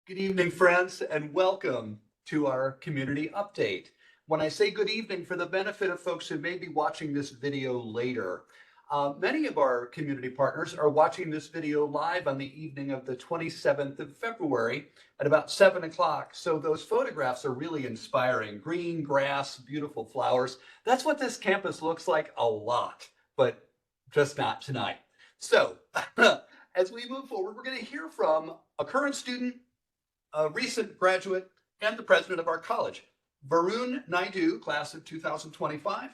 Good evening, friends, and welcome to our community update. When I say good evening, for the benefit of folks who may be watching this video later, many of our community partners are watching this video live on the evening of the 27th of February at about 7 o'clock. So those photographs are really inspiring. Green grass, beautiful flowers. That's what this campus looks like a lot, but just not tonight. So as we move forward, we're going to hear from a current student, a recent graduate, and the president of our college. Varun Naidoo, class of 2025,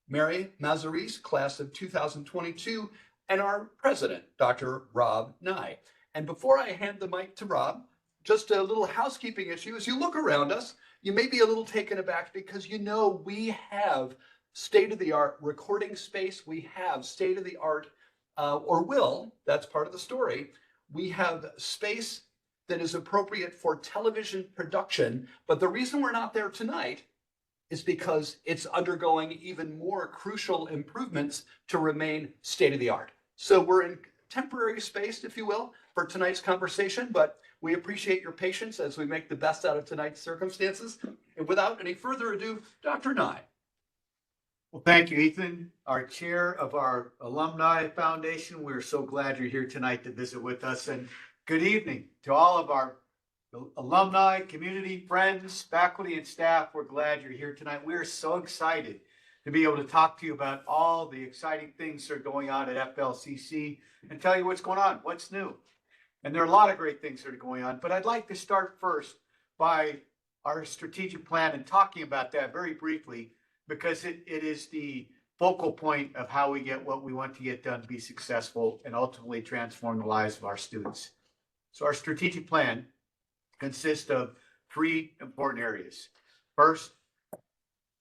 Mary Mazzarese, class of 2022, and our president, Dr. Rob Nye. And before I hand the mic to Rob, just a little housekeeping issue. As you look around us, you may be a little taken aback because you know we have state-of-the-art recording space. We have state-of-the-art, that's part of the story. We have space that is appropriate for television production. But the reason we're not there tonight is because it's undergoing even more crucial improvements to remain state of the art. So we're in temporary space, if you will, for tonight's conversation, but we appreciate your patience as we make the best out of tonight's circumstances. And without any further ado, Dr. Nye. Well, thank you, Ethan, our chair of our Alumni Foundation. We're so glad you're here tonight to visit with us. And good evening to all of our alumni, community, friends, faculty, and staff. We're glad you're here tonight. We're so excited to be able to talk to you about all the exciting things that are going on at FLCC and tell you what's going on, what's new. And there are a lot of great things that are going on, but I'd like to start first by our strategic plan and talking about that very briefly, because it is the focal point of how we get what we want to get done to be successful and ultimately transform the lives of our students. So our strategic plan consists of three important areas. First,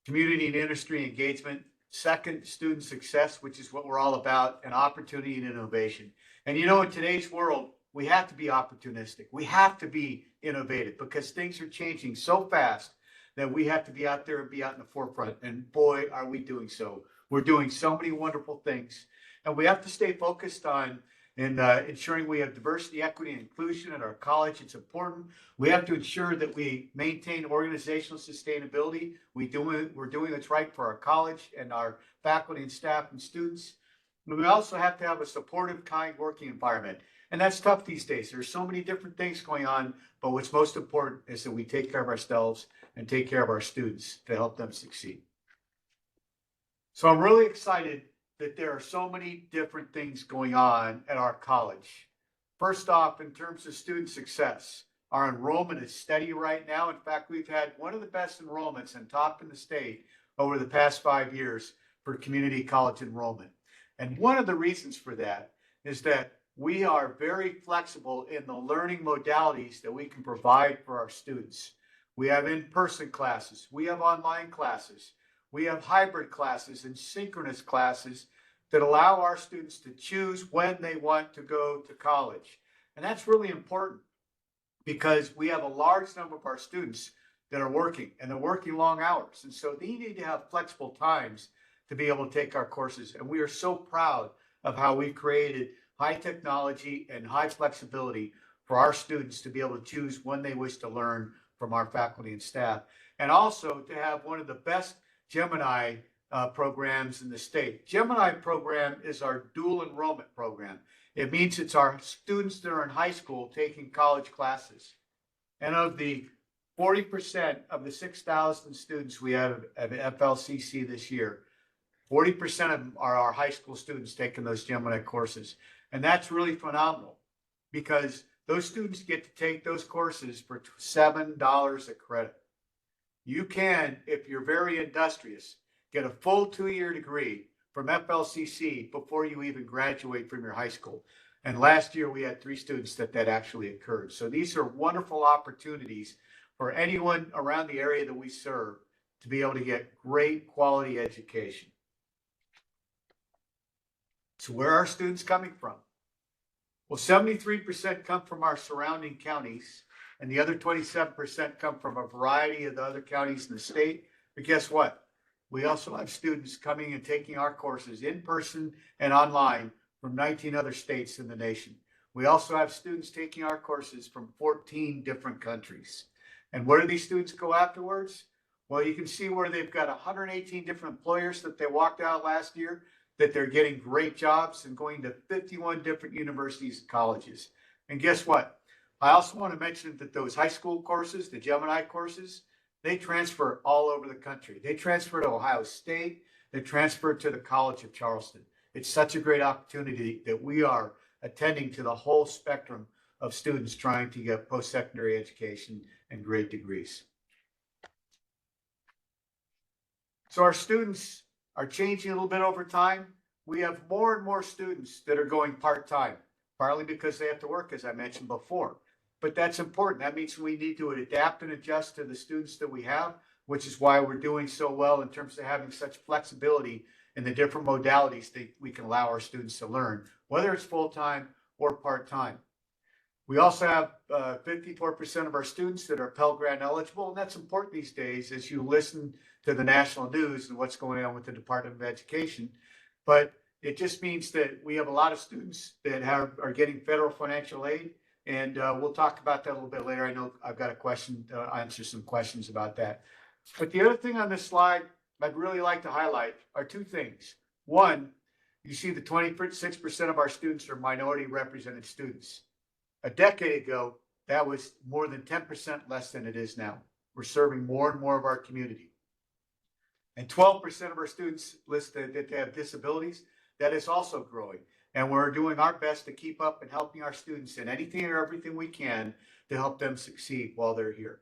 community and industry engagement. Second, student success, which is what we're all about, and opportunity and innovation. And you know, in today's world, we have to be opportunistic. We have to be innovative because things are changing so fast that we have to be out there and be out in the forefront. And boy, are we doing so. We're doing so many wonderful things. And we have to stay focused on ensuring we have diversity, equity, and inclusion at our college. It's important. We have to ensure that we maintain organizational sustainability. We're doing what's right for our college and our faculty and staff and students. But we also have to have a supportive, kind working environment. And that's tough these days. There's so many different things going on, but what's most important is that we take care of ourselves and take care of our students to help them succeed. So I'm really excited that there are so many different things going on at our college. First off, in terms of student success, our enrollment is steady right now. In fact, we've had one of the best enrollments and top in the state over the past 5 years for community college enrollment. And one of the reasons for that is that we are very flexible in the learning modalities that we can provide for our students. We have in-person classes, we have online classes, we have hybrid classes and synchronous classes that allow our students to choose when they want to go to college. And that's really important because we have a large number of our students that are working and they're working long hours. And so they need to have flexible times to be able to take our courses. And we are so proud of how we've created high technology and high flexibility for our students to be able to choose when they wish to learn from our faculty and staff. And also to have one of the best Gemini programs in the state. Gemini program is our dual enrollment program. It means it's our students that are in high school taking college classes. And of the 40% of the 6,000 students we have at FLCC this year, 40% of them are our high school students taking those Gemini courses. And that's really phenomenal because those students get to take those courses for $7 a credit. You can, if you're very industrious, get a full 2-year degree from FLCC before you even graduate from your high school. And last year we had 3 students that actually occurred. So these are wonderful opportunities for anyone around the area that we serve to be able to get great quality education. So where are students coming from? Well, 73% come from our surrounding counties, and the other 27% come from a variety of the other counties in the state. But guess what? We also have students coming and taking our courses in person and online from 19 other states in the nation. We also have students taking our courses from 14 different countries. And where do these students go afterwards? Well, you can see where they've got 118 different employers that they walked out last year, that they're getting great jobs and going to 51 different universities and colleges. And guess what? I also want to mention that those high school courses, the Gemini courses, they transfer all over the country. They transfer to Ohio State. They transfer to the College of Charleston. It's such a great opportunity that we are attending to the whole spectrum of students trying to get post-secondary education and great degrees. So our students are changing a little bit over time. We have more and more students that are going part-time, partly because they have to work, as I mentioned before. But that's important. That means we need to adapt and adjust to the students that we have, which is why we're doing so well in terms of having such flexibility in the different modalities that we can allow our students to learn, whether it's full-time or part-time. We also have 54% of our students that are Pell Grant eligible, and that's important these days as you listen to the national news and what's going on with the Department of Education. But it just means that we have a lot of students that are getting federal financial aid, and we'll talk about that a little bit later. I know I've got a question, answer some questions about that. But the other thing on this slide I'd really like to highlight are two things. One, you see the 26% of our students are minority represented students. A decade ago, that was more than 10% less than it is now. We're serving more and more of our community. And 12% of our students listed that they have disabilities. That is also growing. And we're doing our best to keep up and helping our students in anything or everything we can to help them succeed while they're here.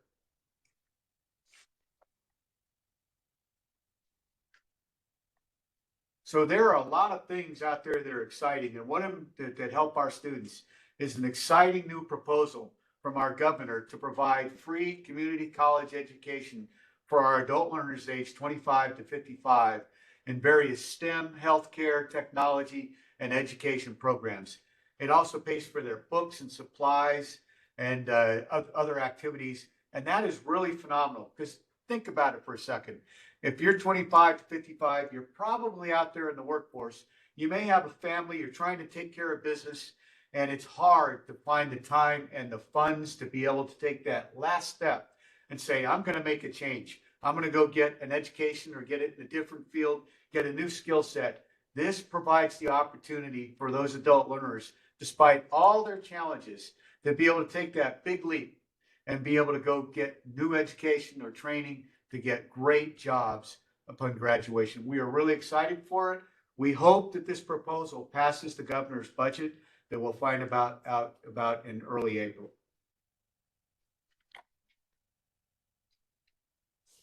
So there are a lot of things out there that are exciting, and one of them that help our students is an exciting new proposal from our governor to provide free community college education for our adult learners aged 25 to 55 in various STEM, healthcare, technology, and education programs. It also pays for their books and supplies and other activities, and that is really phenomenal because think about it for a second. If you're 25 to 55, you're probably out there in the workforce. You may have a family, you're trying to take care of business, and it's hard to find the time and the funds to be able to take that last step and say, I'm going to make a change. I'm going to go get an education or get it in a different field, get a new skill set. This provides the opportunity for those adult learners, despite all their challenges, to be able to take that big leap and be able to go get new education or training to get great jobs upon graduation. We are really excited for it. We hope that this proposal passes the governor's budget that we'll find out about in early April.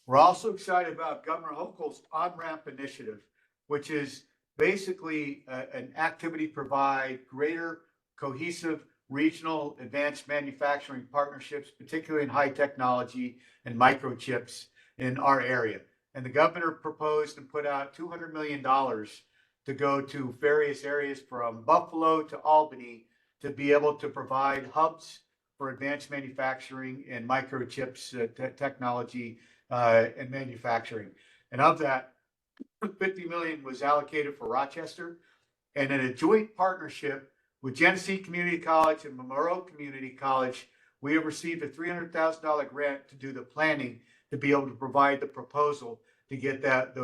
We're also excited about Governor Hochul's on-ramp initiative, which is basically an activity to provide greater cohesive regional advanced manufacturing partnerships, particularly in high technology and microchips in our area. And the governor proposed and put out $200 million to go to various areas from Buffalo to Albany to be able to provide hubs for advanced manufacturing and microchips technology and manufacturing. And of that, 50 million was allocated for Rochester. And in a joint partnership with Genesee Community College and Memorial Community College, we have received a $300,000 grant to do the planning to be able to provide the proposal to get that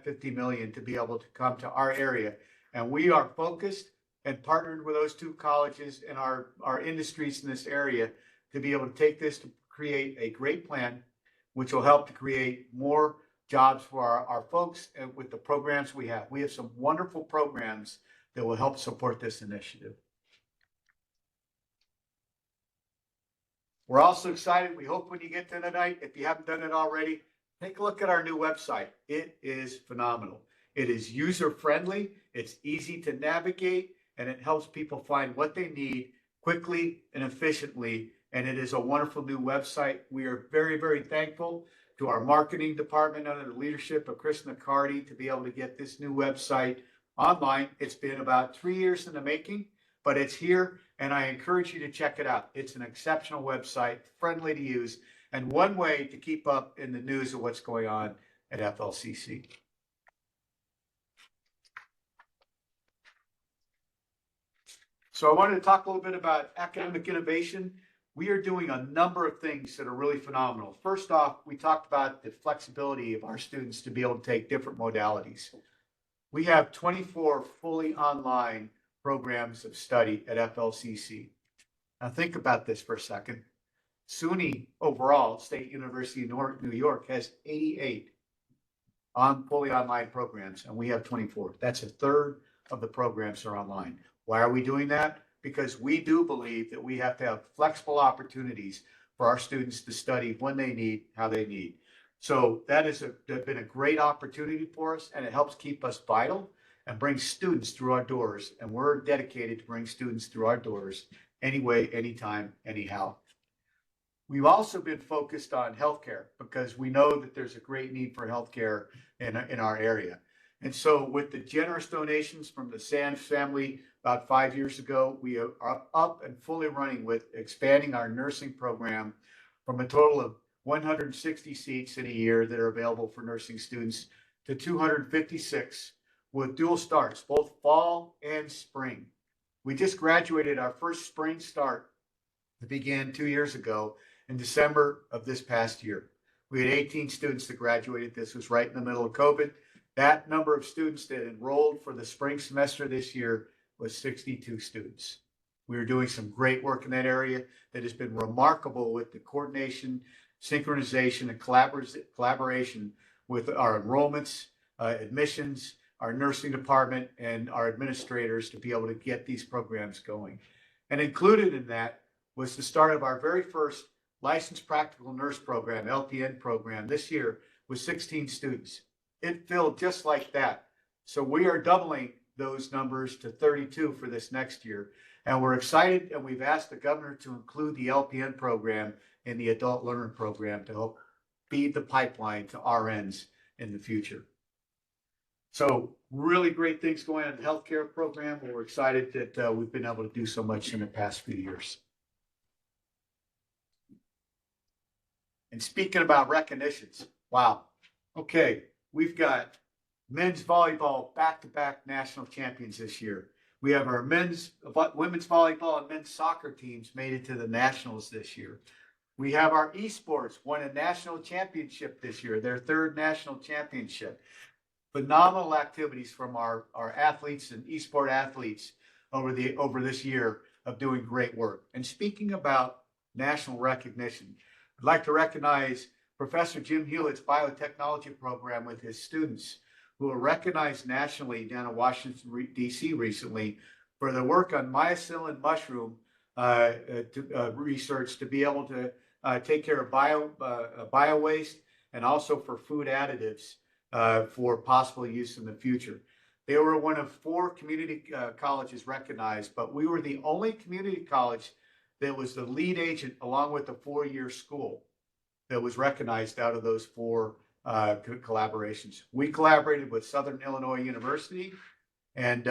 50 million to be able to come to our area. And we are focused and partnered with those two colleges and our industries in this area to be able to take this to create a great plan, which will help to create more jobs for our folks and with the programs we have. We have some wonderful programs that will help support this initiative. We're also excited. We hope when you get there tonight, if you haven't done it already, take a look at our new website. It is phenomenal. It is user-friendly, it's easy to navigate, and it helps people find what they need quickly and efficiently. And it is a wonderful new website. We are very, very thankful to our marketing department under the leadership of Chris McCarty to be able to get this new website online. It's been about 3 years in the making, but it's here, and I encourage you to check it out. It's an exceptional website, friendly to use, and one way to keep up in the news of what's going on at FLCC. So I wanted to talk a little bit about academic innovation. We are doing a number of things that are really phenomenal. First off, we talked about the flexibility of our students to be able to take different modalities. We have 24 fully online programs of study at FLCC. Now think about this for a second. SUNY overall, State University of New York, has 88 fully online programs, and we have 24. That's a third of the programs are online. Why are we doing that? Because we do believe that we have to have flexible opportunities for our students to study when they need, how they need. So that has been a great opportunity for us, and it helps keep us vital and bring students through our doors. And we're dedicated to bring students through our doors anyway, anytime, anyhow. We've also been focused on healthcare because we know that there's a great need for healthcare in our area. And so with the generous donations from the Sands family about 5 years ago, we are up and fully running with expanding our nursing program from a total of 160 seats in a year that are available for nursing students to 256 with dual starts, both fall and spring. We just graduated our first spring start that began 2 years ago in December of this past year. We had 18 students that graduated. This was right in the middle of COVID. That number of students that enrolled for the spring semester this year was 62 students. We are doing some great work in that area that has been remarkable with the coordination, synchronization, and collaboration with our enrollments, admissions, our nursing department, and our administrators to be able to get these programs going. And included in that was the start of our very first licensed practical nurse program, LPN program, this year with 16 students. It filled just like that. So we are doubling those numbers to 32 for this next year. And we're excited, and we've asked the governor to include the LPN program in the adult learner program to help feed the pipeline to RNs in the future. So really great things going on in the healthcare program. We're excited that we've been able to do so much in the past few years. And speaking about recognitions, wow. Okay, we've got men's volleyball back-to-back national champions this year. We have our women's volleyball and men's soccer teams made it to the nationals this year. We have our esports won a national championship this year, their third national championship. Phenomenal activities from our athletes and esport athletes over this year of doing great work. And speaking about national recognition, I'd like to recognize Professor Jim Hewlett's biotechnology program with his students who were recognized nationally down in Washington, D.C. recently for their work on mycelium mushroom research to be able to take care of bio waste and also for food additives for possible use in the future. They were one of 4 community colleges recognized, but we were the only community college that was the lead agent along with the 4-year school that was recognized out of those 4 collaborations. We collaborated with Southern Illinois University, and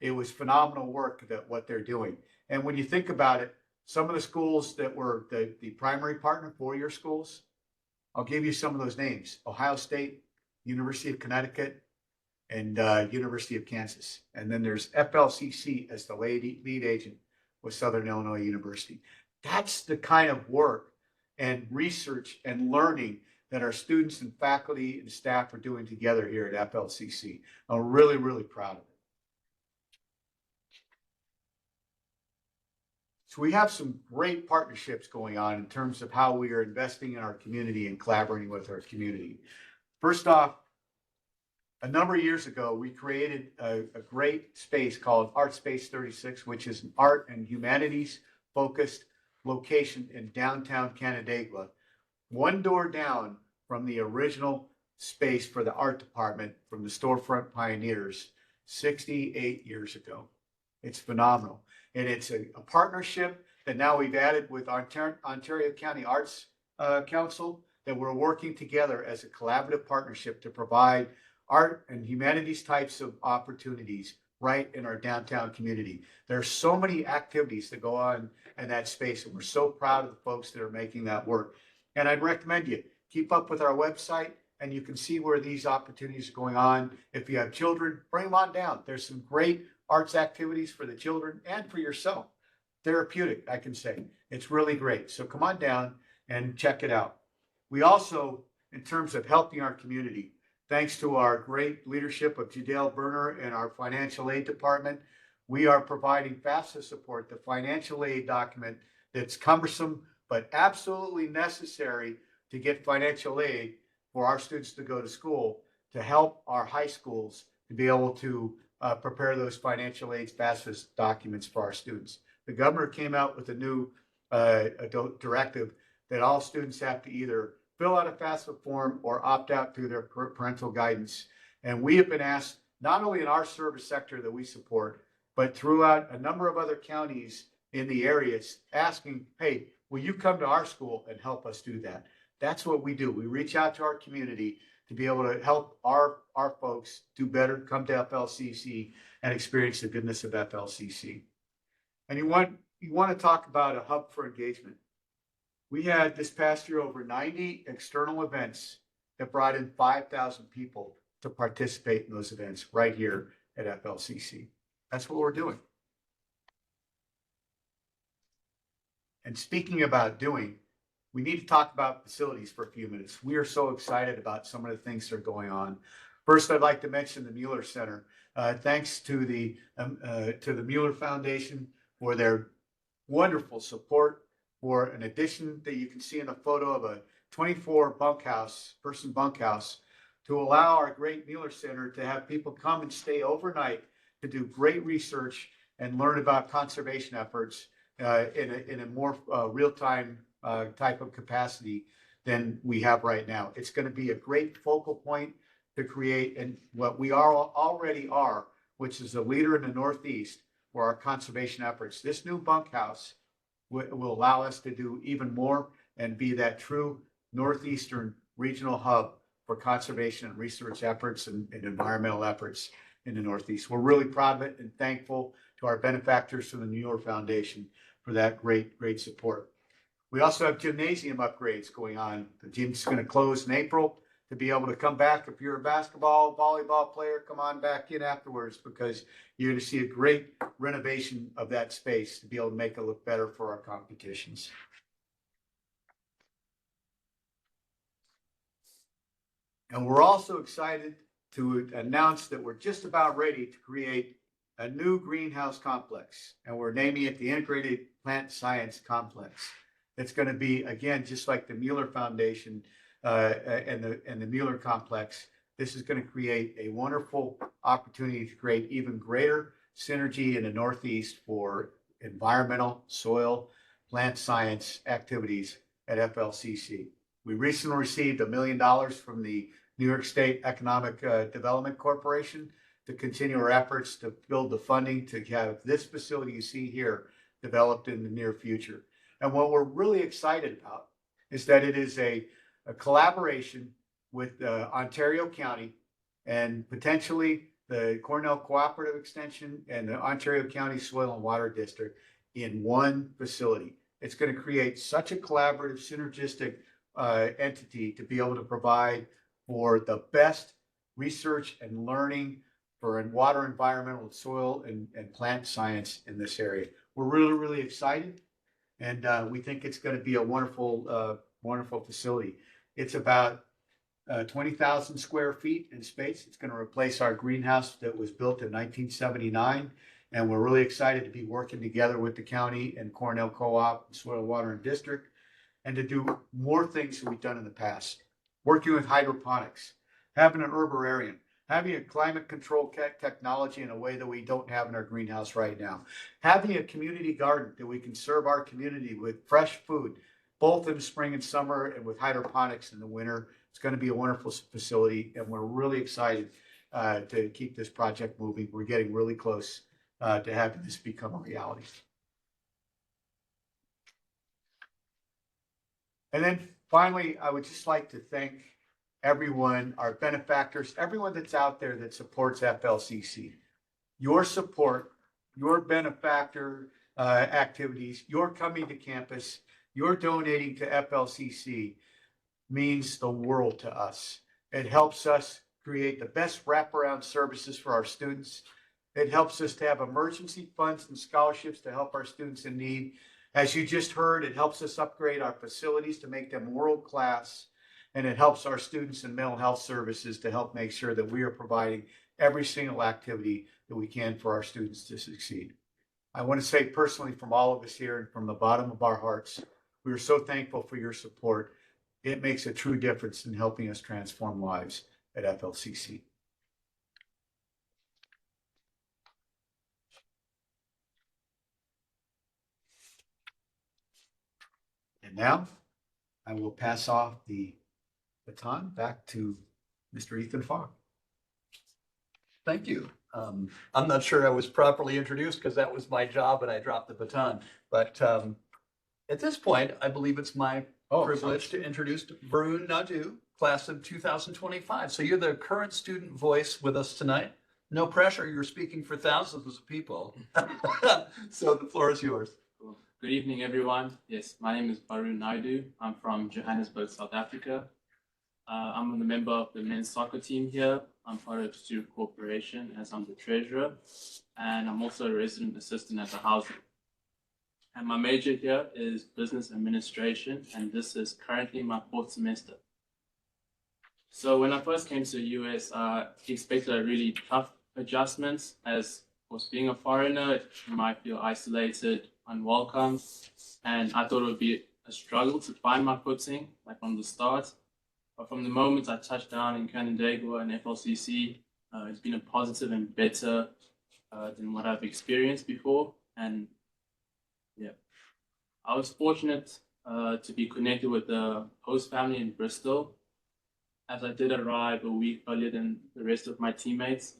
it was phenomenal work that what they're doing. And when you think about it, some of the schools that were the primary partner, 4-year schools, I'll give you some of those names: Ohio State, University of Connecticut, and University of Kansas. And then there's FLCC as the lead agent with Southern Illinois University. That's the kind of work and research and learning that our students and faculty and staff are doing together here at FLCC. I'm really, really proud of it. So we have some great partnerships going on in terms of how we are investing in our community and collaborating with our community. First off, a number of years ago, we created a great space called Art Space 36, which is an art and humanities focused location in downtown Canandaigua, one door down from the original space for the art department from the Storefront Pioneers 68 years ago. It's phenomenal. And it's a partnership that now we've added with Ontario County Arts Council, that we're working together as a collaborative partnership to provide art and humanities types of opportunities right in our downtown community. There are so many activities that go on in that space, and we're so proud of the folks that are making that work. And I'd recommend you keep up with our website, and you can see where these opportunities are going on. If you have children, bring them on down. There's some great arts activities for the children and for yourself. Therapeutic, I can say. It's really great. So come on down and check it out. We also, in terms of helping our community, thanks to our great leadership of Jadale Berner and our financial aid department, we are providing FAFSA support, the financial aid document that's cumbersome but absolutely necessary to get financial aid for our students to go to school, to help our high schools to be able to prepare those financial aid FAFSA documents for our students. The governor came out with a new directive that all students have to either fill out a FAFSA form or opt out through their parental guidance. And we have been asked, not only in our service sector that we support, but throughout a number of other counties in the areas, asking, hey, will you come to our school and help us do that? That's what we do. We reach out to our community to be able to help our folks do better, come to FLCC and experience the goodness of FLCC. And you want to talk about a hub for engagement. We had this past year over 90 external events that brought in 5,000 people to participate in those events right here at FLCC. That's what we're doing. And speaking about doing, we need to talk about facilities for a few minutes. We are so excited about some of the things that are going on. First, I'd like to mention the Mueller Center. Thanks to the Mueller Foundation for their wonderful support for an addition that you can see in the photo of a 24 person bunkhouse to allow our great Mueller Center to have people come and stay overnight to do great research and learn about conservation efforts in a more real-time type of capacity than we have right now. It's going to be a great focal point to create and what we already are, which is a leader in the Northeast for our conservation efforts. This new bunkhouse will allow us to do even more and be that true Northeastern regional hub for conservation and research efforts and environmental efforts in the Northeast. We're really proud of it and thankful to our benefactors from the Mueller Foundation for that great support. We also have gymnasium upgrades going on. The gym's going to close in April to be able to come back. If you're a basketball, volleyball player, come on back in afterwards because you're going to see a great renovation of that space to be able to make it look better for our competitions. And we're also excited to announce that we're just about ready to create a new greenhouse complex, and we're naming it the Integrated Plant Science Complex. It's going to be, again, just like the Mueller Foundation and the Mueller Complex. This is going to create a wonderful opportunity to create even greater synergy in the Northeast for environmental, soil, plant science activities at FLCC. We recently received $1 million from the New York State Economic Development Corporation to continue our efforts to build the funding to have this facility you see here developed in the near future. And what we're really excited about is that it is a collaboration with Ontario County and potentially the Cornell Cooperative Extension and the Ontario County Soil and Water District in one facility. It's going to create such a collaborative, synergistic entity to be able to provide for the best research and learning for water, environmental, soil, and plant science in this area. We're really excited, and we think it's going to be a wonderful facility. It's about 20,000 square feet in space. It's going to replace our greenhouse that was built in 1979, and we're really excited to be working together with the county and Cornell Co-op, Soil, Water, and District, and to do more things that we've done in the past. Working with hydroponics, having an herbararium, having a climate control technology in a way that we don't have in our greenhouse right now, having a community garden that we can serve our community with fresh food, both in the spring and summer, and with hydroponics in the winter. It's going to be a wonderful facility, and we're really excited to keep this project moving. We're getting really close to having this become a reality. And then finally, I would just like to thank everyone, our benefactors, everyone that's out there that supports FLCC. Your support, your benefactor activities, your coming to campus, your donating to FLCC means the world to us. It helps us create the best wraparound services for our students. It helps us to have emergency funds and scholarships to help our students in need. As you just heard, it helps us upgrade our facilities to make them world-class. And it helps our students in mental health services to help make sure that we are providing every single activity that we can for our students to succeed. I want to say personally from all of us here and from the bottom of our hearts, we are so thankful for your support. It makes a true difference in helping us transform lives at FLCC. And now I will pass off the baton back to Mr. Ethan Fogg. Thank you. I'm not sure I was properly introduced because that was my job and I dropped the baton. But at this point, I believe it's my privilege to introduce Varun Naidoo, class of 2025. So you're the current student voice with us tonight. No pressure, you're speaking for thousands of people. So the floor is yours. Cool. Good evening, everyone. Yes, my name is Varun Naidoo. I'm from Johannesburg, South Africa. I'm a member of the men's soccer team here. I'm part of Student Corporation as I'm the treasurer, and I'm also a resident assistant at the housing. And my major here is business administration, and this is currently my 4th semester. So when I first came to the US, I expected a really tough adjustments, as of course being a foreigner, you might feel isolated, unwelcome, and I thought it would be a struggle to find my footing, like from the start. But from the moment I touched down in Canandaigua and FLCC, it's been a positive and better than what I've experienced before. And yeah, I was fortunate to be connected with the host family in Bristol, as I did arrive a week earlier than the rest of my teammates.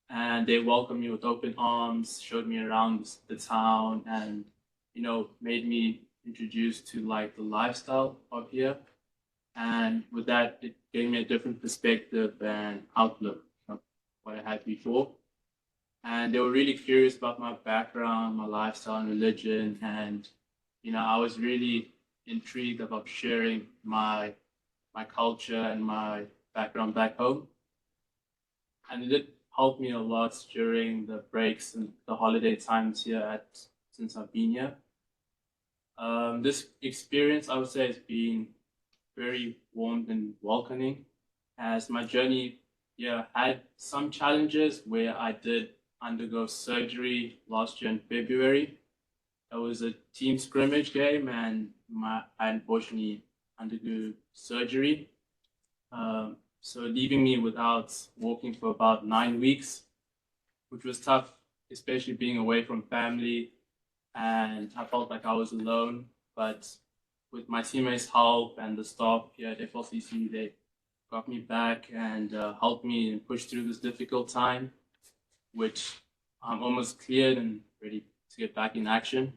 And they welcomed me with open arms, showed me around the town, and, you know, made me introduced to like the lifestyle of here. And with that, it gave me a different perspective and outlook of what I had before. And they were really curious about my background, my lifestyle and religion. And, you know, I was really intrigued about sharing my culture and my background back home. And it did help me a lot during the breaks and the holiday times here since I've been here. This experience, I would say, has been very warm and welcoming, as my journey had some challenges where I did undergo surgery last year in February. It was a team scrimmage game, and I unfortunately undergo surgery, so leaving me without walking for about 9 weeks, which was tough, especially being away from family, and I felt like I was alone. But with my teammates' help and the staff here at FLCC, they got me back and helped me and push through this difficult time, which I'm almost cleared and ready to get back in action.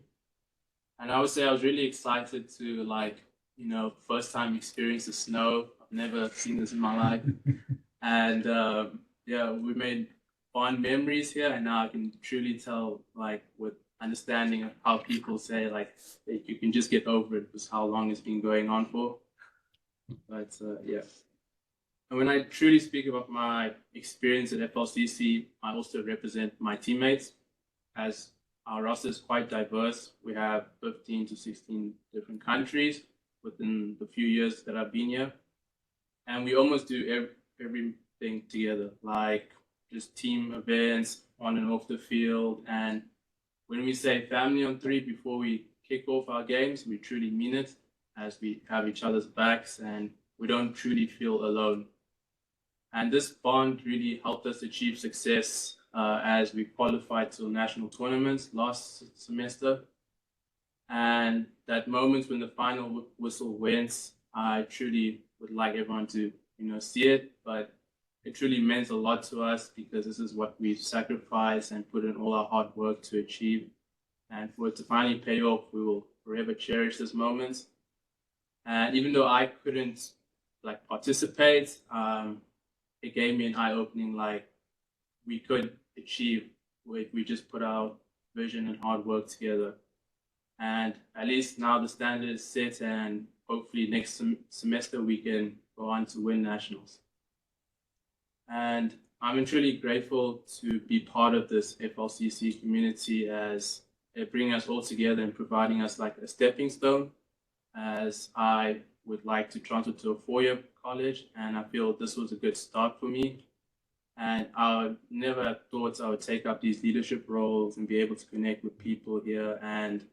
And I would say I was really excited to, like, you know, first time experience the snow. I've never seen this in my life. And we made fond memories here, and now I can truly tell, like, with understanding of how people say, like, you can just get over it because how long it's been going on for. But and when I truly speak about my experience at FLCC, I also represent my teammates, as our roster is quite diverse. We have 15 to 16 different countries within the few years that I've been here, and we almost do everything together, like just team events on and off the field. And when we say family on 3 before we kick off our games, we truly mean it, as we have each other's backs and we don't truly feel alone. And this bond really helped us achieve success as we qualified to national tournaments last semester. And that moment when the final whistle went, I truly would like everyone to, you know, see it, but it truly meant a lot to us, because this is what we've sacrificed and put in all our hard work to achieve. And for it to finally pay off, we will forever cherish this moment. And even though I couldn't like participate, it gave me an eye-opening, like we could achieve if we just put our vision and hard work together. And at least now the standard is set, and hopefully next semester we can go on to win nationals. And I'm truly grateful to be part of this FLCC community as it bringing us all together and providing us like a stepping stone as I would like to transfer to a four-year college, and I feel this was a good start for me. And I never thought I would take up these leadership roles and be able to connect with people here. And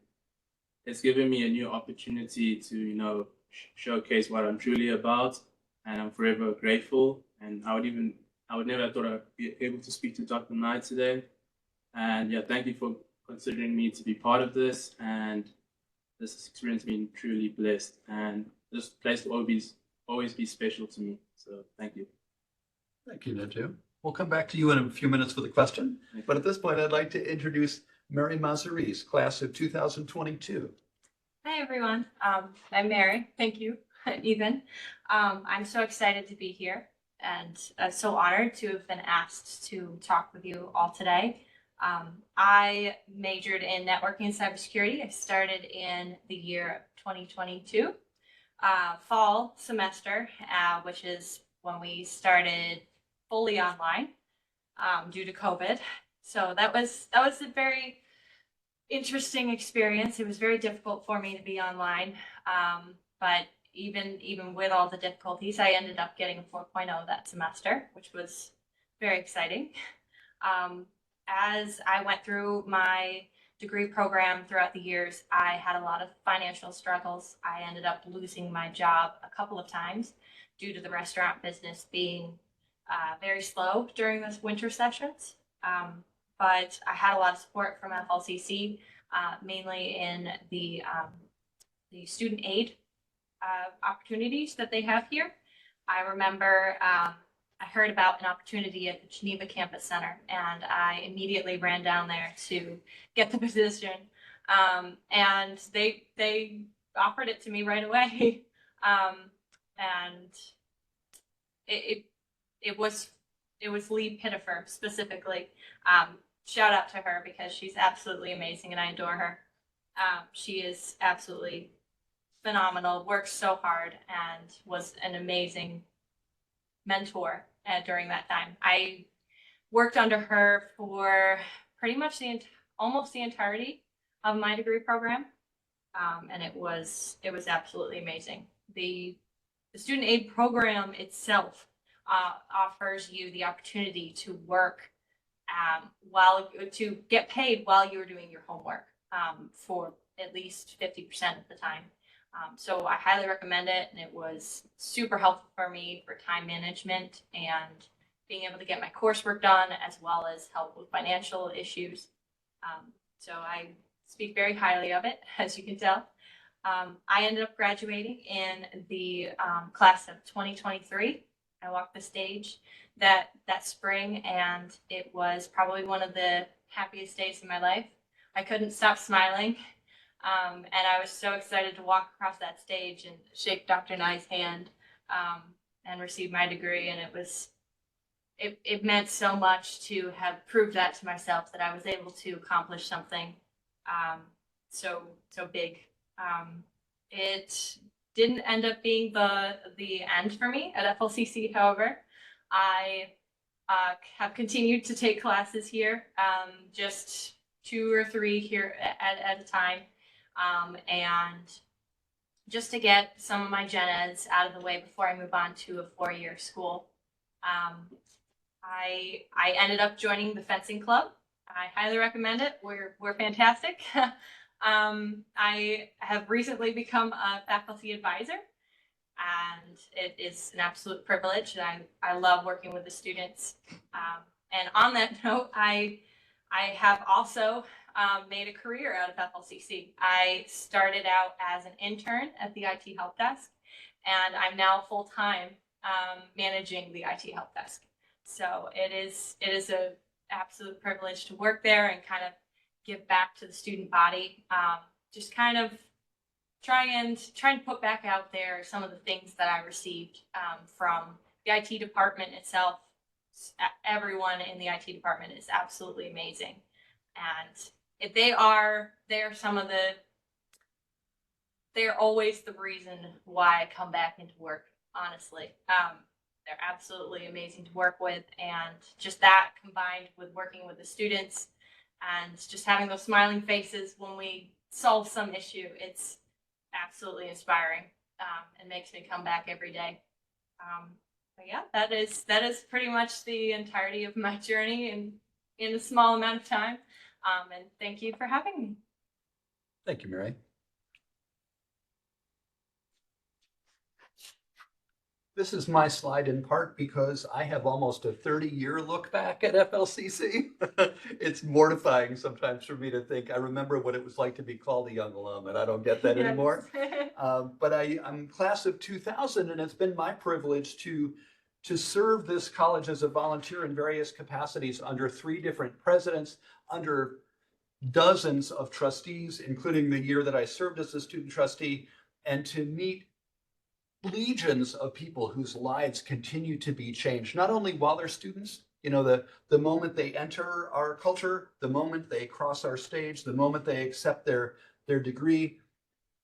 it's given me a new opportunity to, showcase what I'm truly about. And I'm forever grateful. And I would never have thought I'd be able to speak to Dr. Knight today. And yeah, thank you for considering me to be part of this. And this experience has been truly blessed. And this place will always be special to me. So thank you. Thank you, Naidoo. We'll come back to you in a few minutes with a question. But at this point, I'd like to introduce Mary Mazzarese, class of 2022. Hi, everyone. I'm Mary. Thank you, Ethan. I'm so excited to be here and so honored to have been asked to talk with you all today. I majored in networking and cybersecurity. I started in the year 2022, fall semester, which is when we started fully online due to COVID. So that was a very interesting experience. It was very difficult for me to be online, but even with all the difficulties, I ended up getting a 4.0 that semester, which was very exciting. As I went through my degree program throughout the years, I had a lot of financial struggles. I ended up losing my job a couple of times due to the restaurant business being very slow during the winter sessions. But I had a lot of support from FLCC, mainly in the student aid opportunities that they have here. I remember I heard about an opportunity at the Geneva Campus Center, and I immediately ran down there to get the position. And they offered it to me right away. And it was Lee Pittifer specifically. Shout out to her because she's absolutely amazing and I adore her. She is absolutely phenomenal, works so hard, and was an amazing mentor during that time. I worked under her for pretty much almost the entirety of my degree program, and it was absolutely amazing. The student aid program itself offers you the opportunity to work to get paid while you're doing your homework for at least 50% of the time. So I highly recommend it, and it was super helpful for me for time management and being able to get my coursework done, as well as help with financial issues. So I speak very highly of it, as you can tell. I ended up graduating in the class of 2023. I walked the stage that spring, and it was probably one of the happiest days of my life. I couldn't stop smiling. And I was so excited to walk across that stage and shake Dr. Nye's hand and receive my degree. And it meant so much to have proved that to myself, that I was able to accomplish something so big. It didn't end up being the end for me at FLCC, however. I have continued to take classes here, just 2 or 3 here at a time. And just to get some of my gen eds out of the way before I move on to a 4-year school. I ended up joining the fencing club. I highly recommend it. We're fantastic. I have recently become a faculty advisor, and it is an absolute privilege. I love working with the students. And on that note, I have also made a career out of FLCC. I started out as an intern at the IT help desk, and I'm now full-time managing the IT help desk. So it is an absolute privilege to work there and kind of give back to the student body. Just kind of try and put back out there some of the things that I received from the IT department itself. Everyone in the IT department is absolutely amazing, and they're always the reason why I come back into work, honestly. They're absolutely amazing to work with. And just that combined with working with the students and just having those smiling faces when we solve some issue, it's absolutely inspiring, and makes me come back every day. But yeah, that is pretty much the entirety of my journey in a small amount of time. And thank you for having me. Thank you, Mary. This is my slide in part because I have almost a 30-year look back at FLCC. It's mortifying sometimes for me to think. I remember what it was like to be called a young alum, and I don't get that anymore. But I'm class of 2000, and it's been my privilege to serve this college as a volunteer in various capacities under 3 different presidents, under dozens of trustees, including the year that I served as a student trustee, and to meet legions of people whose lives continue to be changed, not only while they're students, you know, the moment they enter our culture, the moment they cross our stage, the moment they accept their degree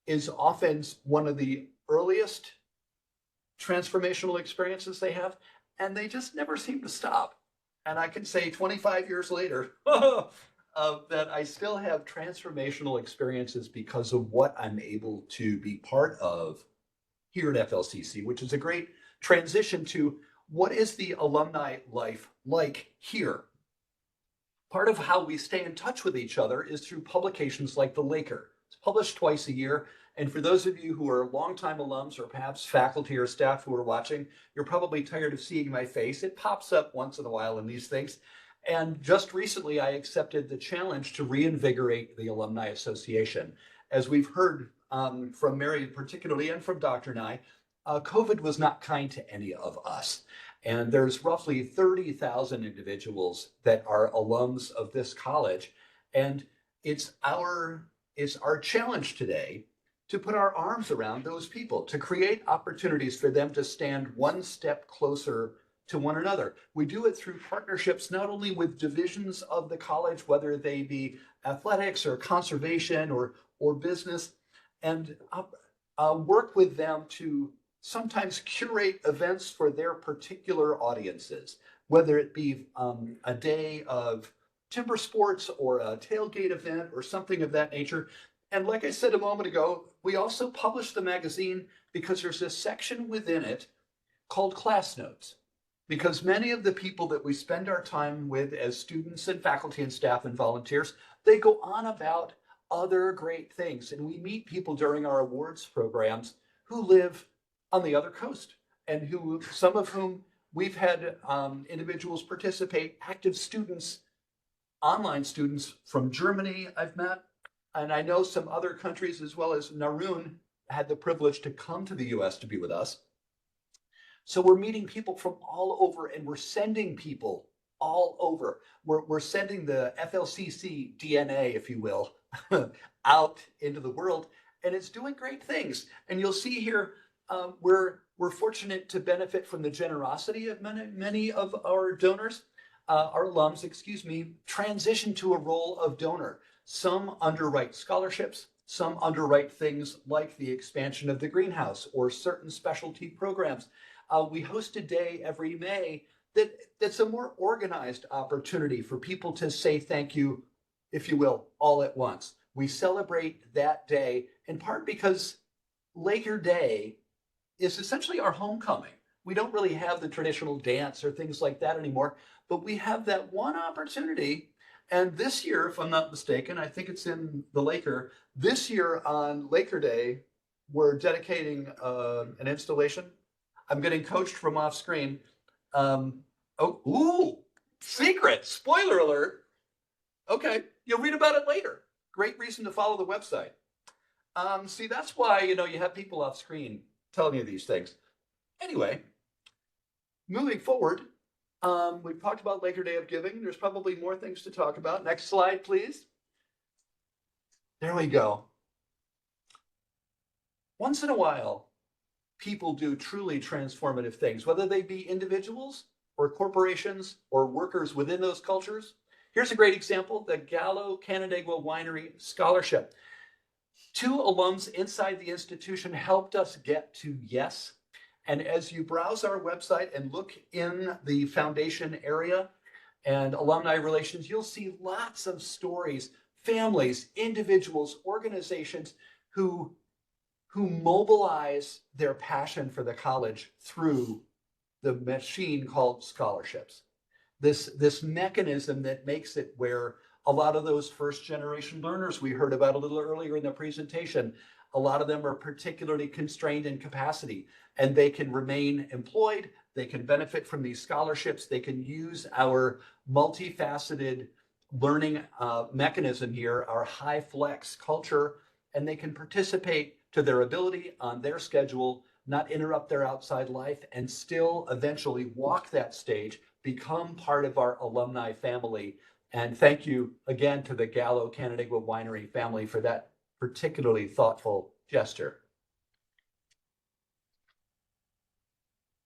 is often one of the earliest transformational experiences they have, and they just never seem to stop. And I can say 25 years later that I still have transformational experiences because of what I'm able to be part of here at FLCC, which is a great transition to what is the alumni life like here. Part of how we stay in touch with each other is through publications like The Laker. It's published twice a year. And for those of you who are longtime alums or perhaps faculty or staff who are watching, you're probably tired of seeing my face. It pops up once in a while in these things. And just recently, I accepted the challenge to reinvigorate the Alumni Association. As we've heard from Mary particularly and from Dr. Nye, COVID was not kind to any of us. And there's roughly 30,000 individuals that are alums of this college. And it's our challenge today to put our arms around those people, to create opportunities for them to stand one step closer to one another. We do it through partnerships, not only with divisions of the college, whether they be athletics or conservation or business, and work with them to sometimes curate events for their particular audiences, whether it be a day of timber sports or a tailgate event or something of that nature. And like I said a moment ago, we also publish the magazine because there's a section within it called Class Notes. Because many of the people that we spend our time with as students and faculty and staff and volunteers, they go on about other great things. And we meet people during our awards programs who live on the other coast and who, some of whom we've had individuals participate, active students, online students from Germany I've met. And I know some other countries as well, as Narun had the privilege to come to the US to be with us. So we're meeting people from all over, and we're sending people all over. We're sending the FLCC DNA, if you will, out into the world, and it's doing great things. And you'll see here, we're fortunate to benefit from the generosity of many of our donors, our alums, excuse me, transition to a role of donor. Some underwrite scholarships, some underwrite things like the expansion of the greenhouse or certain specialty programs. We host a day every May that's a more organized opportunity for people to say thank you, if you will, all at once. We celebrate that day in part because Laker Day is essentially our homecoming. We don't really have the traditional dance or things like that anymore, but we have that one opportunity. And this year, if I'm not mistaken, I think it's in the Laker, this year on Laker Day, we're dedicating an installation. I'm getting coached from off screen. Secret, spoiler alert. Okay, you'll read about it later. Great reason to follow the website. See, that's why, you have people off screen telling you these things. Anyway, moving forward, we've talked about Laker Day of Giving. There's probably more things to talk about. Next slide, please. There we go. Once in a while, people do truly transformative things, whether they be individuals or corporations or workers within those cultures. Here's a great example, the Gallo Canandaigua Winery Scholarship. 2 alums inside the institution helped us get to yes. And as you browse our website and look in the foundation area and alumni relations, you'll see lots of stories, families, individuals, organizations who mobilize their passion for the college through the machine called scholarships. This mechanism that makes it where a lot of those first generation learners we heard about a little earlier in the presentation, a lot of them are particularly constrained in capacity, and they can remain employed, they can benefit from these scholarships, they can use our multifaceted learning mechanism here, our high flex culture, and they can participate to their ability on their schedule, not interrupt their outside life, and still eventually walk that stage, become part of our alumni family. And thank you again to the Gallo Canandaigua Winery family for that particularly thoughtful gesture.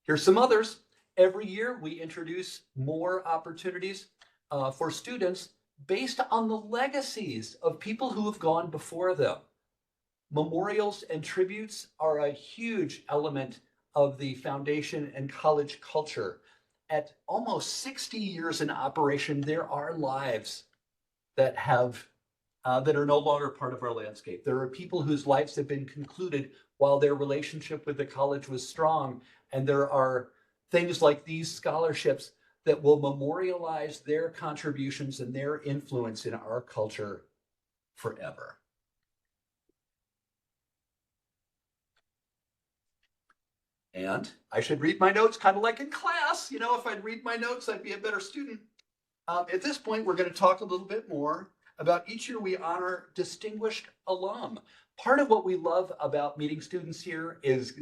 Here's some others. Every year we introduce more opportunities for students based on the legacies of people who have gone before them. Memorials and tributes are a huge element of the foundation and college culture. At almost 60 years in operation, there are lives that have that are no longer part of our landscape. There are people whose lives have been concluded while their relationship with the college was strong, and there are things like these scholarships that will memorialize their contributions and their influence in our culture forever. And I should read my notes kind of like in class. You know, if I'd read my notes, I'd be a better student. At this point, we're going to talk a little bit more about each year we honor distinguished alum. Part of what we love about meeting students here is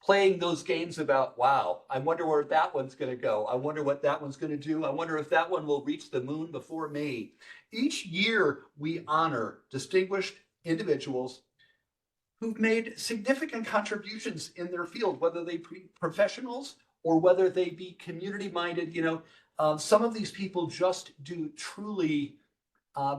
playing those games about, wow, I wonder where that one's going to go. I wonder what that one's going to do. I wonder if that one will reach the moon before me. Each year we honor distinguished individuals who've made significant contributions in their field, whether they be professionals or whether they be community-minded. You know, some of these people just do truly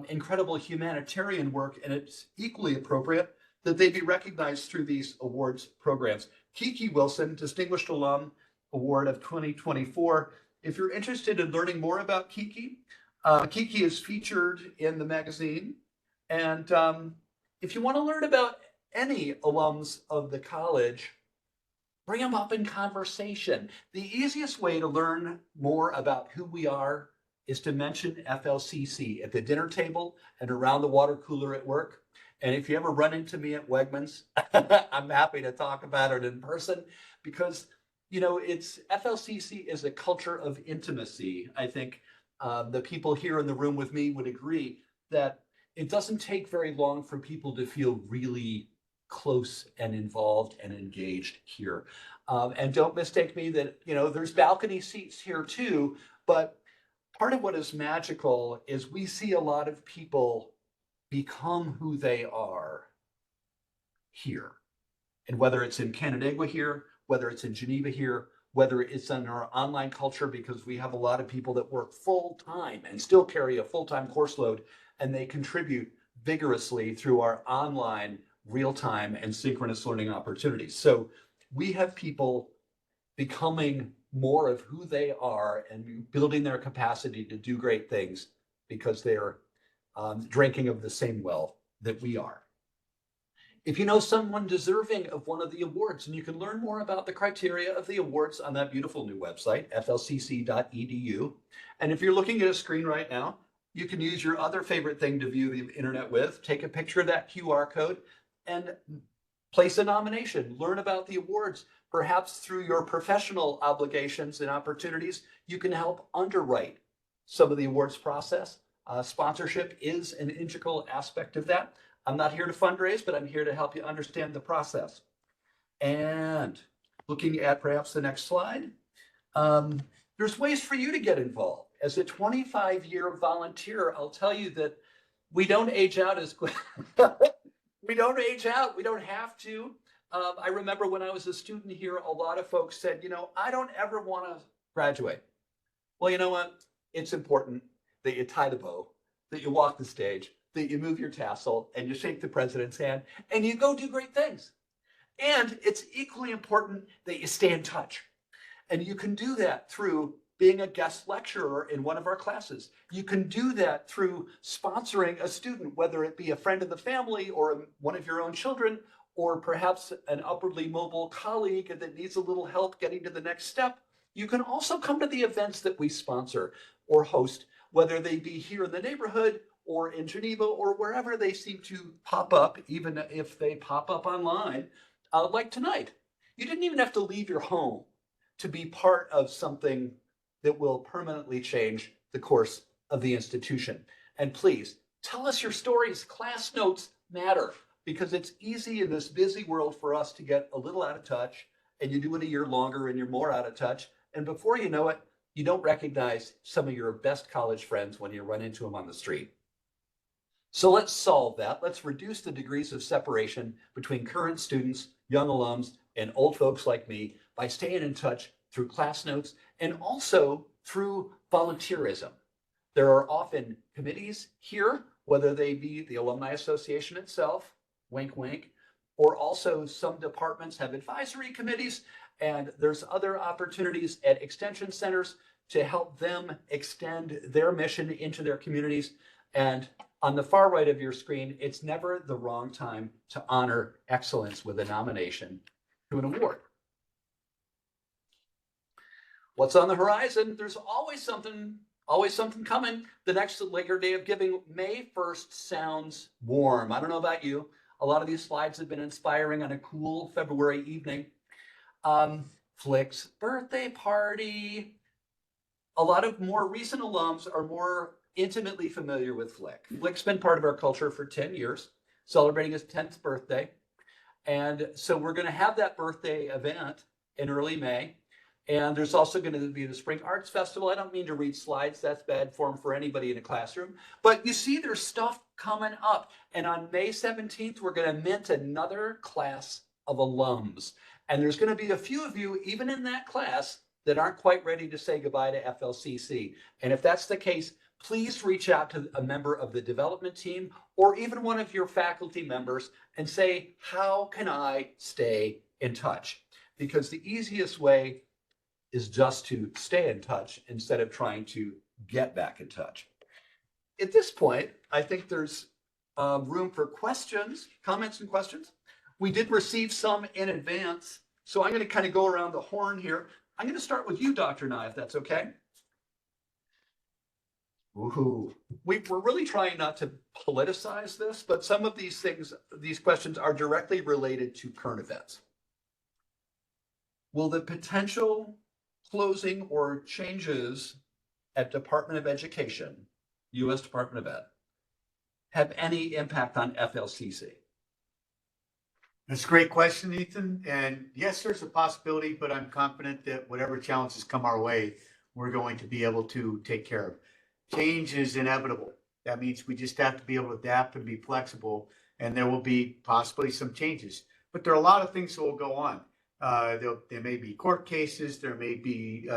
incredible humanitarian work, and it's equally appropriate that they be recognized through these awards programs. Kiki Wilson, Distinguished Alum Award of 2024. If you're interested in learning more about Kiki, Kiki is featured in the magazine. And if you want to learn about any alums of the college, bring them up in conversation. The easiest way to learn more about who we are is to mention FLCC at the dinner table and around the water cooler at work. And if you ever run into me at Wegmans, I'm happy to talk about it in person because, you know, it's FLCC is a culture of intimacy. I think the people here in the room with me would agree that it doesn't take very long for people to feel really close and involved and engaged here. And don't mistake me that, you know, there's balcony seats here too, but part of what is magical is we see a lot of people become who they are here. And whether it's in Canandaigua here, whether it's in Geneva here, whether it's in our online culture, because we have a lot of people that work full time and still carry a full-time course load, and they contribute vigorously through our online real-time and synchronous learning opportunities. So we have people becoming more of who they are and building their capacity to do great things because they're drinking of the same well that we are. If you know someone deserving of one of the awards, and you can learn more about the criteria of the awards on that beautiful new website, flcc.edu. And if you're looking at a screen right now, you can use your other favorite thing to view the internet with, take a picture of that QR code and place a nomination, learn about the awards. Perhaps through your professional obligations and opportunities, you can help underwrite some of the awards process. Sponsorship is an integral aspect of that. I'm not here to fundraise, but I'm here to help you understand the process. And looking at perhaps the next slide, there's ways for you to get involved. As a 25-year volunteer, I'll tell you that we don't age out as quick. We don't age out. We don't have to. I remember when I was a student here, a lot of folks said, you know, I don't ever want to graduate. Well, you know what? It's important that you tie the bow, that you walk the stage, that you move your tassel and you shake the president's hand and you go do great things. And it's equally important that you stay in touch. And you can do that through being a guest lecturer in one of our classes. You can do that through sponsoring a student, whether it be a friend of the family or one of your own children, or perhaps an upwardly mobile colleague that needs a little help getting to the next step. You can also come to the events that we sponsor or host, whether they be here in the neighborhood or in Geneva or wherever they seem to pop up, even if they pop up online, like tonight. You didn't even have to leave your home to be part of something that will permanently change the course of the institution. And please tell us your stories. Class notes matter because it's easy in this busy world for us to get a little out of touch, and you do it a year longer and you're more out of touch. And before you know it, you don't recognize some of your best college friends when you run into them on the street. So let's solve that. Let's reduce the degrees of separation between current students, young alums, and old folks like me by staying in touch through class notes and also through volunteerism. There are often committees here, whether they be the Alumni Association itself, wink, wink, or also some departments have advisory committees, and there's other opportunities at extension centers to help them extend their mission into their communities. And on the far right of your screen, it's never the wrong time to honor excellence with a nomination to an award. What's on the horizon? There's always something coming. The next Labor Day of Giving, May 1st, sounds warm. I don't know about you. A lot of these slides have been inspiring on a cool February evening. Flick's birthday party. A lot of more recent alums are more intimately familiar with Flick. Flick's been part of our culture for 10 years, celebrating his 10th birthday. And so we're going to have that birthday event in early May. And there's also going to be the Spring Arts Festival. I don't mean to read slides. That's bad form for anybody in a classroom. But you see there's stuff coming up. And on May 17th, we're going to mint another class of alums. And there's going to be a few of you, even in that class, that aren't quite ready to say goodbye to FLCC. And if that's the case, please reach out to a member of the development team or even one of your faculty members and say, how can I stay in touch? Because the easiest way is just to stay in touch instead of trying to get back in touch. At this point, I think there's room for questions, comments and questions. We did receive some in advance, so I'm going to kind of go around the horn here. I'm going to start with you, Dr. Nye, if that's okay. Ooh. We're really trying not to politicize this, but some of these things, these questions are directly related to current events. Will the potential closing or changes at Department of Education, U.S. Department of Ed, have any impact on FLCC? That's a great question, Ethan. And yes, there's a possibility, but I'm confident that whatever challenges come our way, we're going to be able to take care of. Change is inevitable. That means we just have to be able to adapt and be flexible, and there will be possibly some changes. But there are a lot of things that will go on. There may be court cases, there may be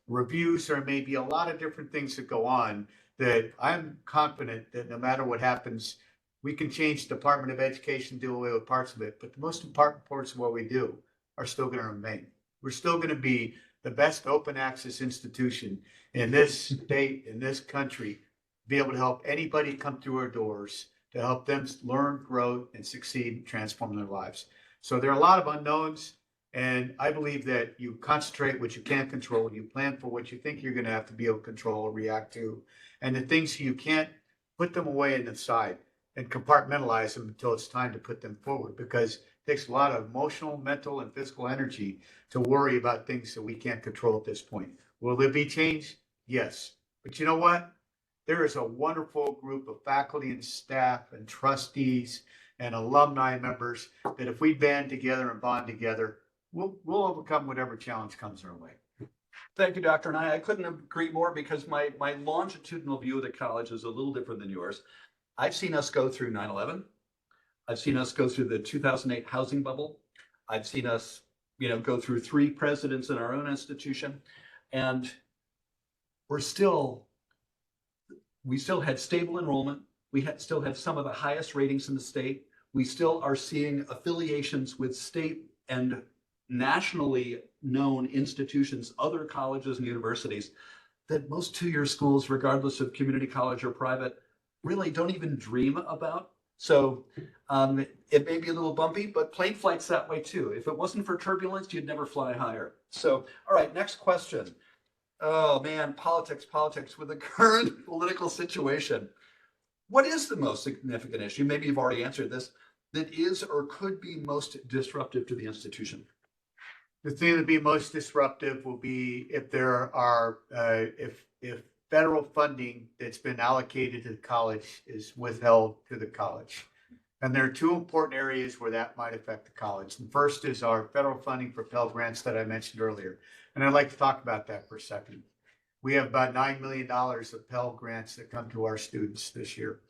reviews, there may be a lot of different things that go on that I'm confident that no matter what happens, we can change the Department of Education, do away with parts of it. But the most important parts of what we do are still going to remain. We're still going to be the best open access institution in this state, in this country, be able to help anybody come through our doors to help them learn, grow, and succeed, transform their lives. So there are a lot of unknowns. And I believe that you concentrate what you can't control, you plan for what you think you're going to have to be able to control or react to, and the things you can't, put them away in the side and compartmentalize them until it's time to put them forward, because it takes a lot of emotional, mental, and physical energy to worry about things that we can't control at this point. Will there be change? Yes. But you know what? There is a wonderful group of faculty and staff and trustees and alumni members that if we band together and bond together, we'll overcome whatever challenge comes our way. Thank you, Dr. Nye. I couldn't agree more because my longitudinal view of the college is a little different than yours. I've seen us go through 9/11. I've seen us go through the 2008 housing bubble. I've seen us, go through 3 presidents in our own institution, and we still had stable enrollment. We still had some of the highest ratings in the state. we still are seeing affiliations with state and nationally known institutions, other colleges and universities that most two-year schools, regardless of community college or private, really don't even dream about. So it may be a little bumpy, but plane flight's that way too. If it wasn't for turbulence, you'd never fly higher. So, all right, next question. Oh man, politics with the current political situation. What is the most significant issue? Maybe you've already answered this, that is or could be most disruptive to the institution? The thing that'd be most disruptive will be if there are, if federal funding that's been allocated to the college is withheld to the college. And there are two important areas where that might affect the college. The first is our federal funding for Pell Grants that I mentioned earlier. And I'd like to talk about that for a second. We have about $9 million of Pell Grants that come to our students this year.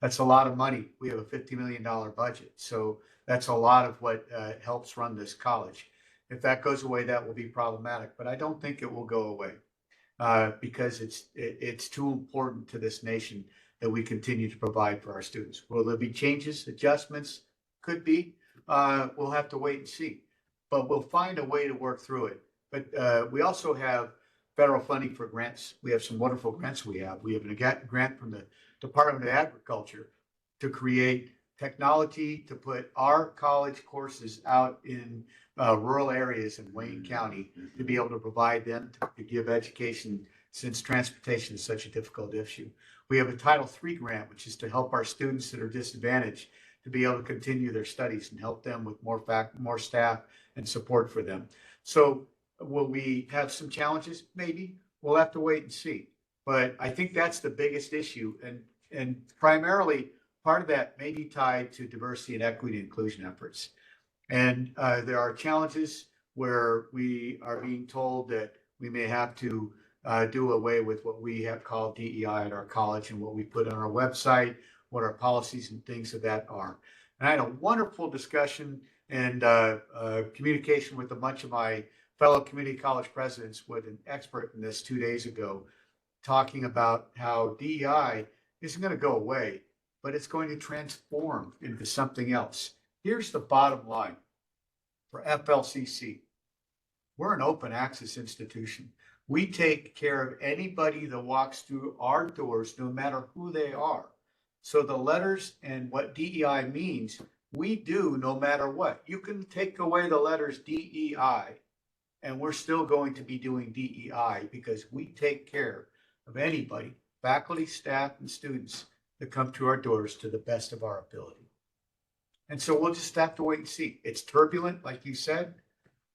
That's a lot of money. We have a $50 million budget. So that's a lot of what helps run this college. If that goes away, that will be problematic, but I don't think it will go away because it's too important to this nation that we continue to provide for our students. Will there be changes, adjustments? Could be. We'll have to wait and see, but we'll find a way to work through it. But we also have federal funding for grants. We have some wonderful grants we have. We have a grant from the Department of Agriculture to create technology to put our college courses out in rural areas in Wayne County to be able to provide them to give education since transportation is such a difficult issue. We have a Title III grant, which is to help our students that are disadvantaged to be able to continue their studies and help them with more staff and support for them. So will we have some challenges? Maybe. We'll have to wait and see. But I think that's the biggest issue. And primarily, part of that may be tied to diversity and equity and inclusion efforts. And there are challenges where we are being told that we may have to do away with what we have called DEI at our college and what we put on our website, what our policies and things of that are. And I had a wonderful discussion and communication with a bunch of my fellow community college presidents with an expert in this 2 days ago, talking about how DEI isn't going to go away, but it's going to transform into something else. Here's the bottom line for FLCC. We're an open access institution. We take care of anybody that walks through our doors, no matter who they are. So the letters and what DEI means, we do no matter what. You can take away the letters DEI, and we're still going to be doing DEI because we take care of anybody, faculty, staff, and students that come through our doors to the best of our ability. And so we'll just have to wait and see. It's turbulent, like you said,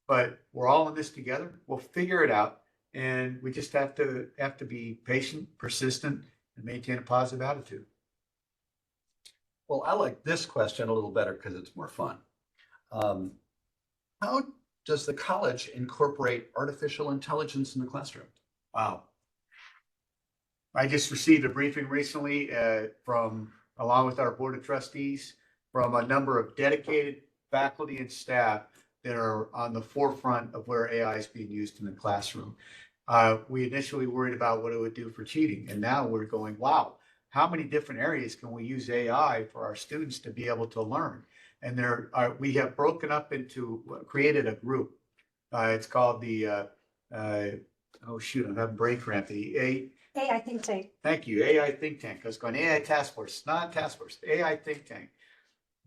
but we're all in this together. We'll figure it out. And we just have to be patient, persistent, and maintain a positive attitude. Well, I like this question a little better because it's more fun. How does the college incorporate artificial intelligence in the classroom? Wow. I just received a briefing recently along with our board of trustees, from a number of dedicated faculty and staff that are on the forefront of where AI is being used in the classroom. We initially worried about what it would do for cheating, and now we're going, wow, how many different areas can we use AI for our students to be able to learn? And we have broken up created a group. It's called the, oh shoot, I'm having brain cramp. The AI think tank. Thank you, AI think tank. I was going AI task force, not task force, AI think tank.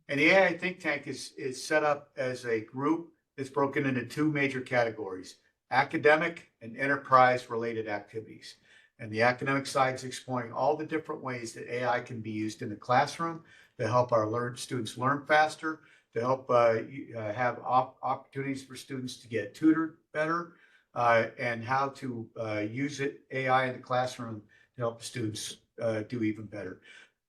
And the AI think tank is set up as a group that's broken into two major categories: academic and enterprise related activities. And the academic side is exploring all the different ways that AI can be used in the classroom to help our students learn faster, to help have opportunities for students to get tutored better, and how to use AI in the classroom to help the students do even better.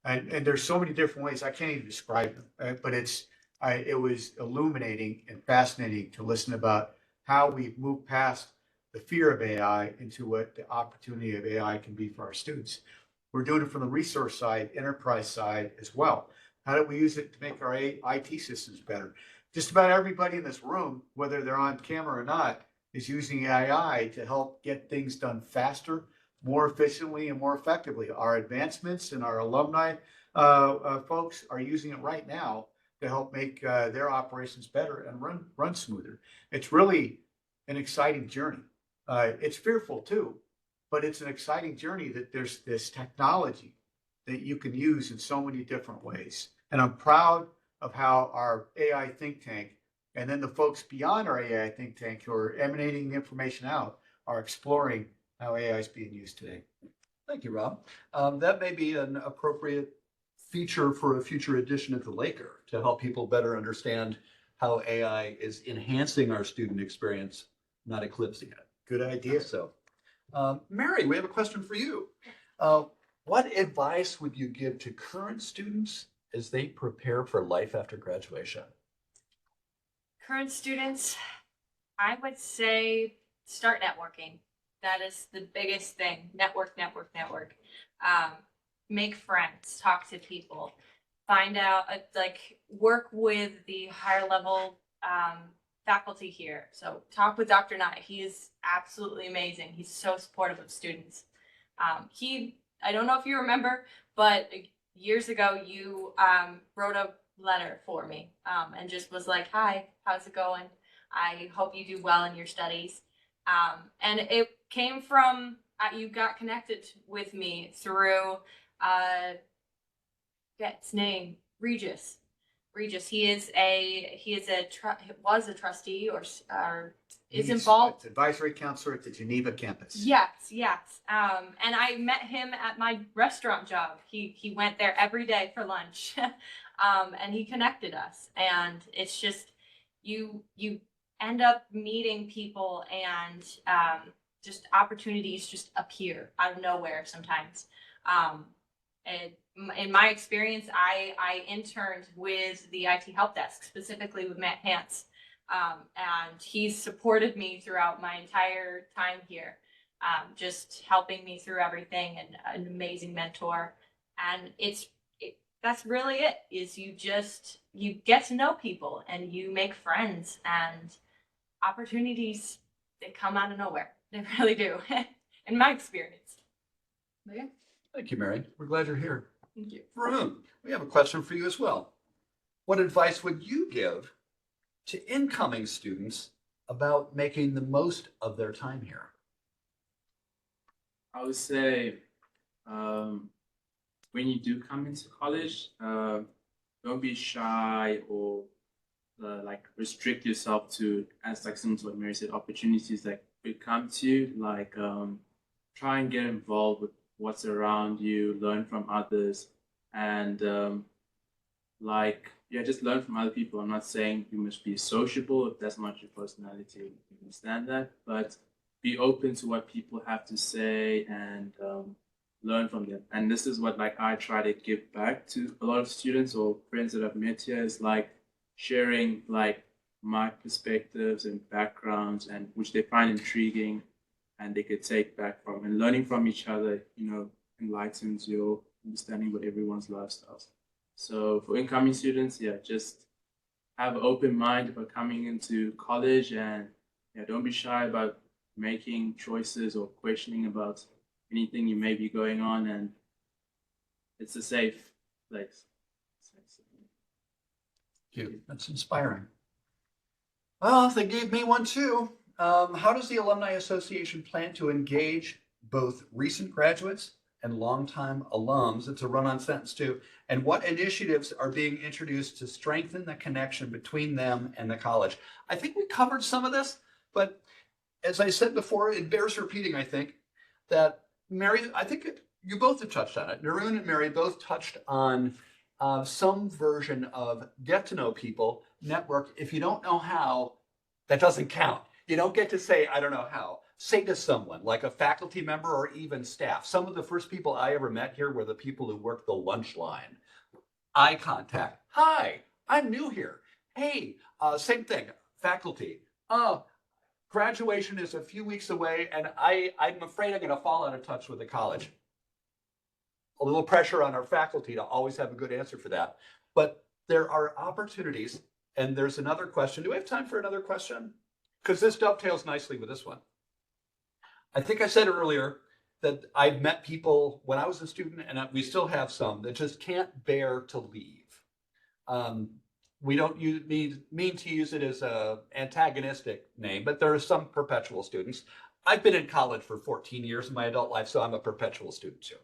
And there's so many different ways, I can't even describe them, but it was illuminating and fascinating to listen about how we've moved past the fear of AI into what the opportunity of AI can be for our students. We're doing it from the resource side, enterprise side as well. How do we use it to make our IT systems better? Just about everybody in this room, whether they're on camera or not, is using AI to help get things done faster, more efficiently, and more effectively. Our advancements and our alumni folks are using it right now to help make their operations better and run smoother. It's really an exciting journey. It's fearful too, but it's an exciting journey that there's this technology that you can use in so many different ways. And I'm proud of how our AI think tank and then the folks beyond our AI think tank who are emanating the information out are exploring how AI is being used today. Thank you, Rob. That may be an appropriate feature for a future edition of the Laker to help people better understand how AI is enhancing our student experience, not eclipsing it. Good idea. So, Mary, we have a question for you. What advice would you give to current students as they prepare for life after graduation? Current students, I would say start networking. That is the biggest thing. Network. Make friends, talk to people, find out, work with the higher level faculty here. So talk with Dr. Knight. He is absolutely amazing. He's so supportive of students. I don't know if you remember, but years ago you wrote a letter for me and just was like, hi, how's it going? I hope you do well in your studies. And it came from, you got connected with me through, his name, Regis. He was a trustee or is involved. It's advisory counselor at the Geneva campus. Yes. And I met him at my restaurant job. He went there every day for lunch, and he connected us. And it's just you end up meeting people, and just opportunities just appear out of nowhere sometimes. And in my experience, I interned with the IT help desk, specifically with Matt Hance. And he's supported me throughout my entire time here, just helping me through everything, and an amazing mentor. And that's really it, is you get to know people and you make friends, and opportunities, they come out of nowhere. They really do, in my experience. Okay. Thank you, Mary. We're glad you're here. Thank you. Varun, we have a question for you as well. What advice would you give to incoming students about making the most of their time here? I would say when you do come into college, don't be shy or restrict yourself to, as like similar to what Mary said, opportunities that could come to you. Try and get involved with what's around you, learn from others, and just learn from other people. I'm not saying you must be sociable if that's not your personality. You understand that, but be open to what people have to say and learn from them. And this is what I try to give back to a lot of students or friends that I've met here, is sharing my perspectives and backgrounds, and which they find intriguing and they could take back from, and learning from each other, enlightens your understanding what everyone's lifestyles. So for incoming students, just have an open mind about coming into college, and don't be shy about making choices or questioning about anything you may be going on, and it's a safe place. Thank you. That's inspiring. Well, they gave me one too. How does the Alumni Association plan to engage both recent graduates and longtime alums? It's a run-on sentence too. And what initiatives are being introduced to strengthen the connection between them and the college? I think we covered some of this, but as I said before, it bears repeating, I think, that Mary, I think you both have touched on it. Varun and Mary both touched on some version of get to know people, network. If you don't know how, that doesn't count. You don't get to say, I don't know how. Say to someone, like a faculty member or even staff. Some of the first people I ever met here were the people who worked the lunch line. Eye contact. Hi, I'm new here. Hey, same thing, faculty. Graduation is a few weeks away, and I'm afraid I'm going to fall out of touch with the college. A little pressure on our faculty to always have a good answer for that. But there are opportunities, and there's another question. Do we have time for another question? Because this dovetails nicely with this one. I think I said earlier that I've met people when I was a student, and we still have some that just can't bear to leave. we don't mean to use it as a antagonistic name, but there are some perpetual students. I've been in college for 14 years in my adult life, so I'm a perpetual student too.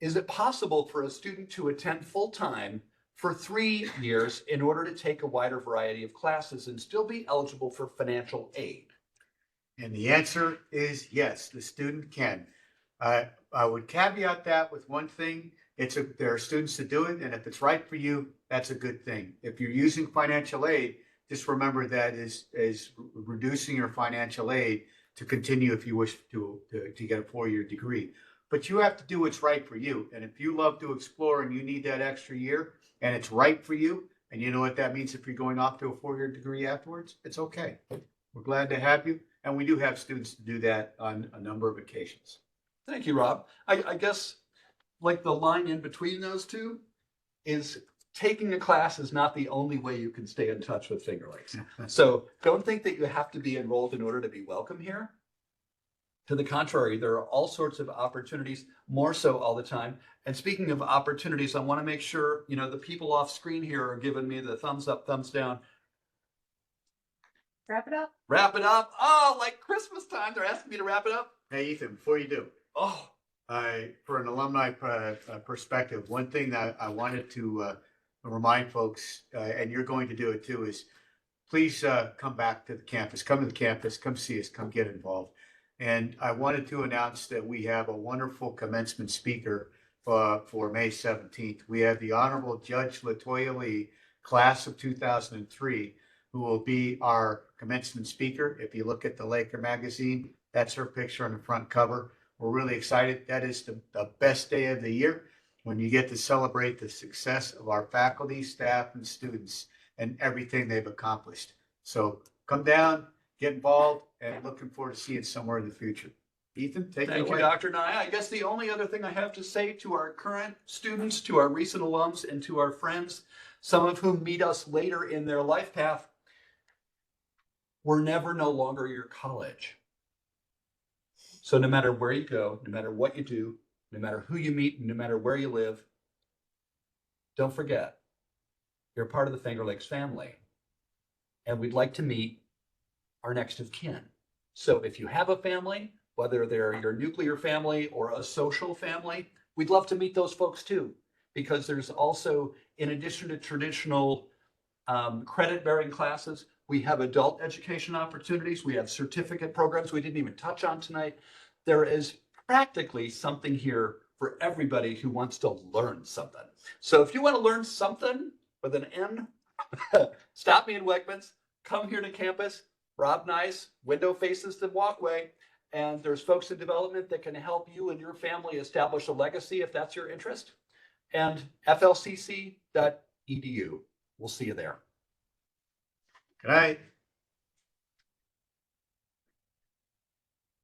Is it possible for a student to attend full-time for 3 years in order to take a wider variety of classes and still be eligible for financial aid? And the answer is yes, the student can. I would caveat that with one thing. There are students that do it, and if it's right for you, that's a good thing. If you're using financial aid, just remember that is reducing your financial aid to continue if you wish to get a 4-year degree. But you have to do what's right for you. And if you love to explore and you need that extra year and it's right for you, and you know what that means if you're going off to a 4-year degree afterwards, it's okay. We're glad to have you. And we do have students to do that on a number of occasions. Thank you, Rob. I guess like the line in between those two is taking a class is not the only way you can stay in touch with Finger Lakes. So don't think that you have to be enrolled in order to be welcome here. To the contrary, there are all sorts of opportunities, more so all the time. And speaking of opportunities, I want to make sure, the people off screen here are giving me the thumbs up, thumbs down. Wrap it up. Wrap it up. Oh, like Christmas time, they're asking me to wrap it up. Hey, Ethan, before you do, Oh, for an alumni perspective, one thing that I wanted to remind folks, and you're going to do it too, is please come back to the campus, come to the campus, come see us, come get involved. And I wanted to announce that we have a wonderful commencement speaker for May 17th. We have the Honorable Judge Latoya Lee, class of 2003, who will be our commencement speaker. If you look at the Laker magazine, that's her picture on the front cover. We're really excited. That is the best day of the year when you get to celebrate the success of our faculty, staff, and students and everything they've accomplished. So come down, get involved, and looking forward to seeing somewhere in the future. Ethan, take it away. thank you, Dr. Nye. I guess the only other thing I have to say to our current students, to our recent alums, and to our friends, some of whom meet us later in their life path, we're never no longer your college. So no matter where you go, no matter what you do, no matter who you meet, no matter where you live, don't forget, you're part of the Finger Lakes family. And we'd like to meet our next of kin. So if you have a family, whether they're your nuclear family or a social family, we'd love to meet those folks too, because there's also, in addition to traditional credit-bearing classes, we have adult education opportunities. We have certificate programs we didn't even touch on tonight. There is practically something here for everybody who wants to learn something. So if you want to learn something with an N, stop me in Wegmans, come here to campus. Rob Nice, window faces the walkway, and there's folks in development that can help you and your family establish a legacy if that's your interest. And FLCC.edu. We'll see you there. Good night.